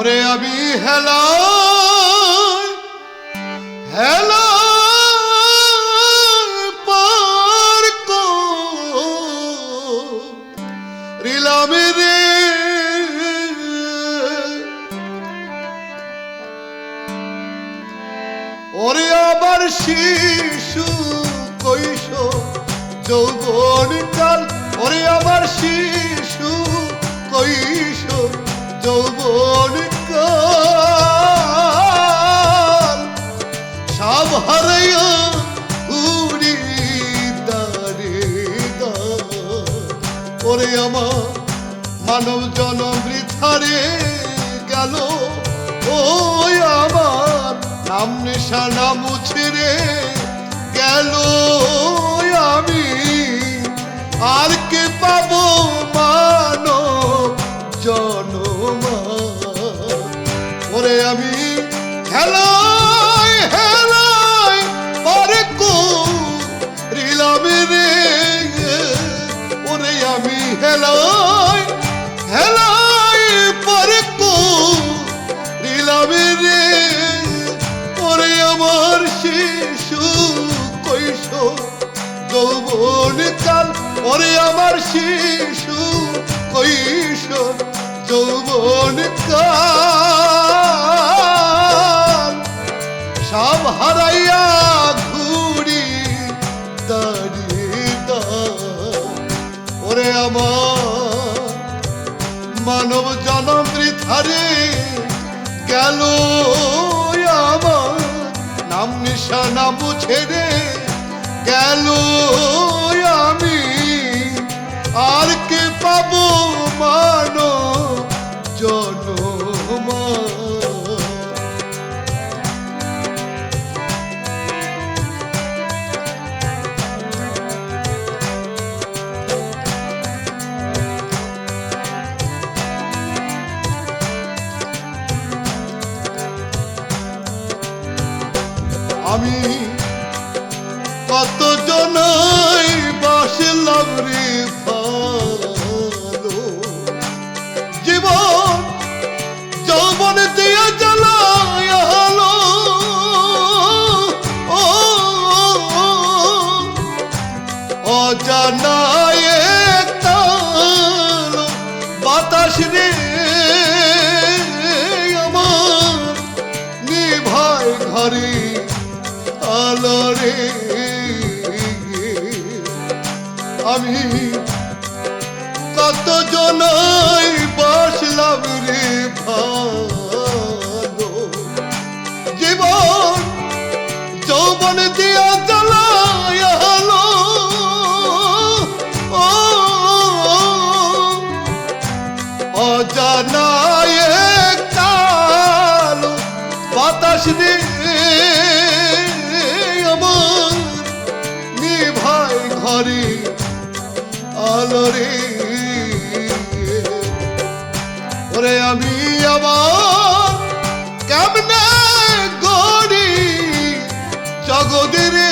ওরে আমি হেলা হেলা পার করিলাম রে, ওরে আবার শিশু কৈশোর যৌবন কাল, ওরে আবার শিশু কৈশোর যৌবন কাল, সব হারাইয়া ঘুরি দাঁড়ে ওরে আমার মানব জনম বৃথারে গেল, ওই আমার নাম নিশানা মুছে রে গেল, আমি আর কে পাবো মানব জনম, ওরে আমি হেলায় হেলায় পরে করিলাম রে, ওরে আমি হেলায় হেলায় পরে করিলাম রে, ওরে আমার শিশু কৈশোর যৌবন কাল, ওরে আমার শিশু কৈশোর যৌবন কাল, সব হারাইয়া ঘুরি দাঁড়িয়ে ওরে আমার মানব জনম বৃথারে গেল, আমার নাম নিশানা মুছে রে গেল, আমি আর কে পাবো মানব জনম। আমি কত জনাই বাসলাম রে ভালো, জীবন যৌবন দিয়া জ্বালায় হলো, ও অজানায় কালো বাতাস রে আমার নিভায় ঘরে আলো রে, আমি কত জনাই বাসলাম রে ভালো, জীবন যৌবন দিয়া জ্বালায় হলো, ও অজানায় কালো বাতাস রে আমার নিভাই ঘরে আলো রে, ওরে আমি আবার কেমনে গড়ি জগতে রে,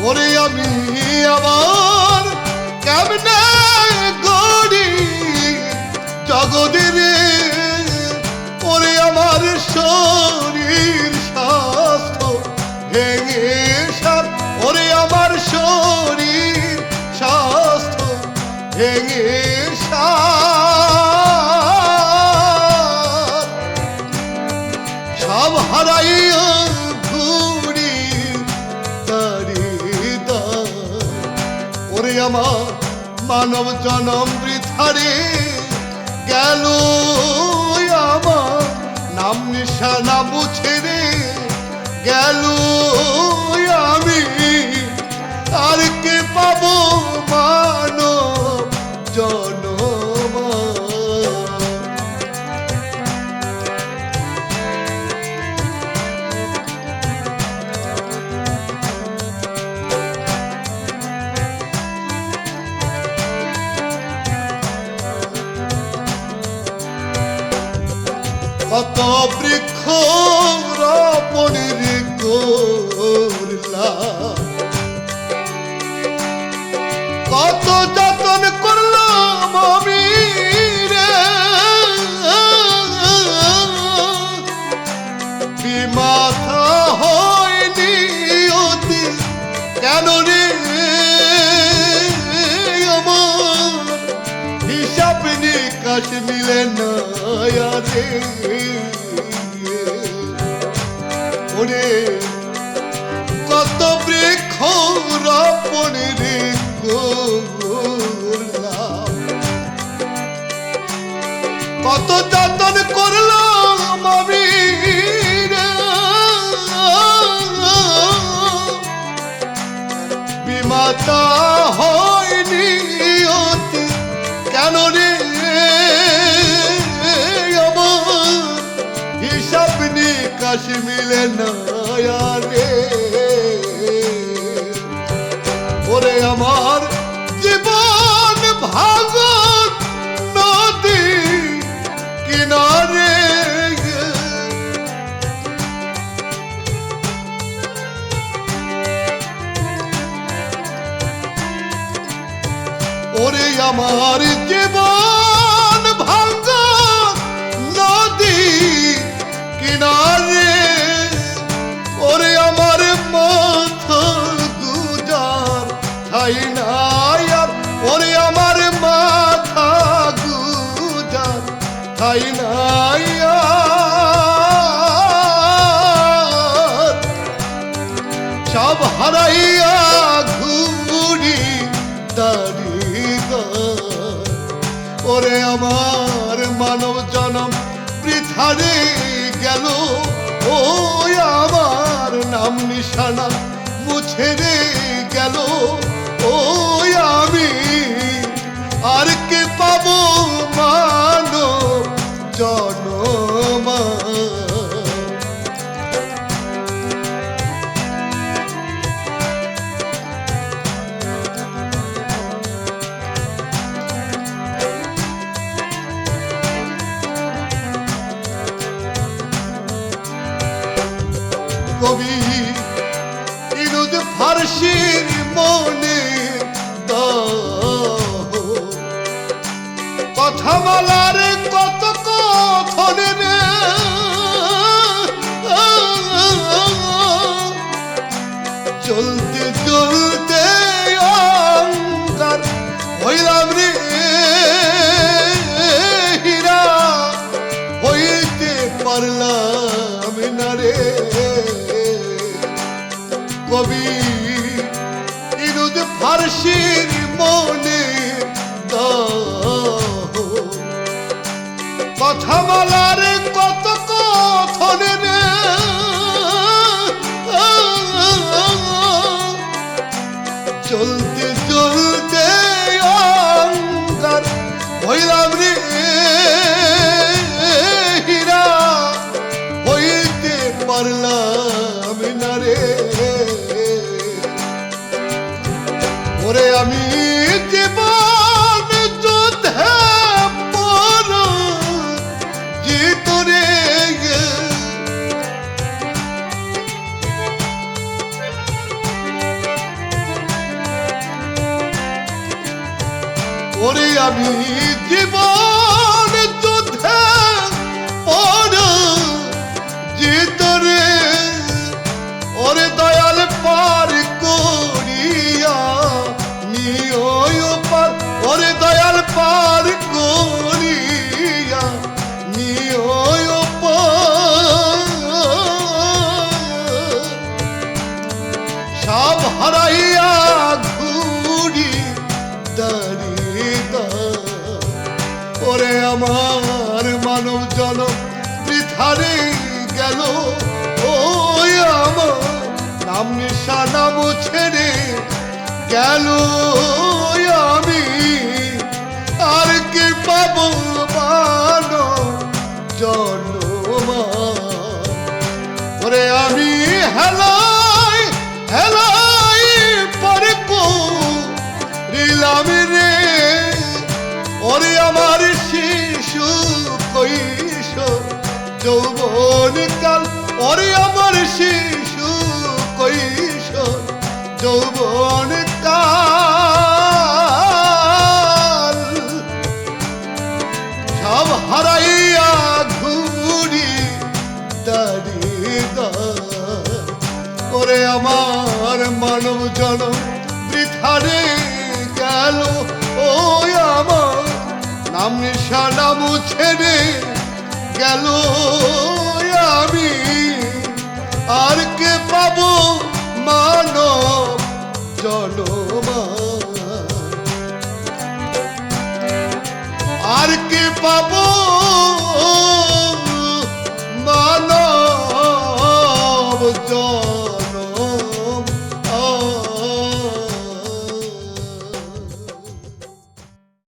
ওরে আমি আবার কেমনে গড়ি জগতে রে, ওরে আমার শরীর স্বাস্থ্য ভেঙে সার, ওরে আমার শরীর স্বাস্থ্য ভেঙে সার, সব হারাইয়া ঘুরি দাঁড়িয়ে ওরে আমার মানব জনম বৃথারে গেল, আমার নাম নিশানা মুছে রে গেল, আমি আর কে পাবো মানব জনম। কত বৃক্ষ রপণের করলা কত যতন করলাম আমি রে বিমাথা হয়নি অতি কেন রে আমার হিসাব নিকাশ মিলে না রে ওরে কত বৃক্ষ রপণের করলাম কত যতন করলাম আমি বিমাতা হয়নি অতি কেন রে আমার হিসাব নিকাশ মিলে না রে ওরে আমার জীবন ভাগত নদী কিনারে ওরে আমার জীবন ভাগত নদী কিনারে ওরে আমার মাথা গুজার ঠাই নাই আর ওরে আমার মাথা গুজার ঠাই নাই আর সব হারাইয়া ঘুরি দাঁড়িয়ে ওরে আমার মানব জনম বৃথারে গেল ও আমার নাম নিশানা মুছে রে গেল ও আমি আর কে পাবো মানব জনম কবি ইনুদ ফারসির মনে কথা বলার কত কথনে চলতে চলতে অঙ্গার হইলাম রে হীরা হইতে পারলাম না রে কবি ইনুদ ফারসির মনে কথা বলার কত কথনে চলতে চলতে অঙ্গার হইলাম রে হীরা হইতে পারলাম না রে ওরে আমি জীবন যুদ্ধে জিত রে ওরে আমি জীবন যুদ্ধে জিত রে ওরে দয়াল পার করিয়া নিও পার ওরে দয়াল পার করিয়া নিও পার সব হারাইয়া ঘুরি দাঁড়িয়ে ওরে আমার মানব জনম বৃথারে গেল ও আমার নাম নিশানা মুছে রে গেল আমি আর কি পাবো মানব জন্ম ওরে আমি হেলাই হেলাই পরে করিলাম রে ওরে আমার শিশু কৈশোর যৌবন কাল ওরে ওরে আমার মানব জনম বৃথারে গেল, ও আমার নাম নিশানা মুছে রে গেল আমি, আর কে পাবো মানব জনম, আর কে পাবো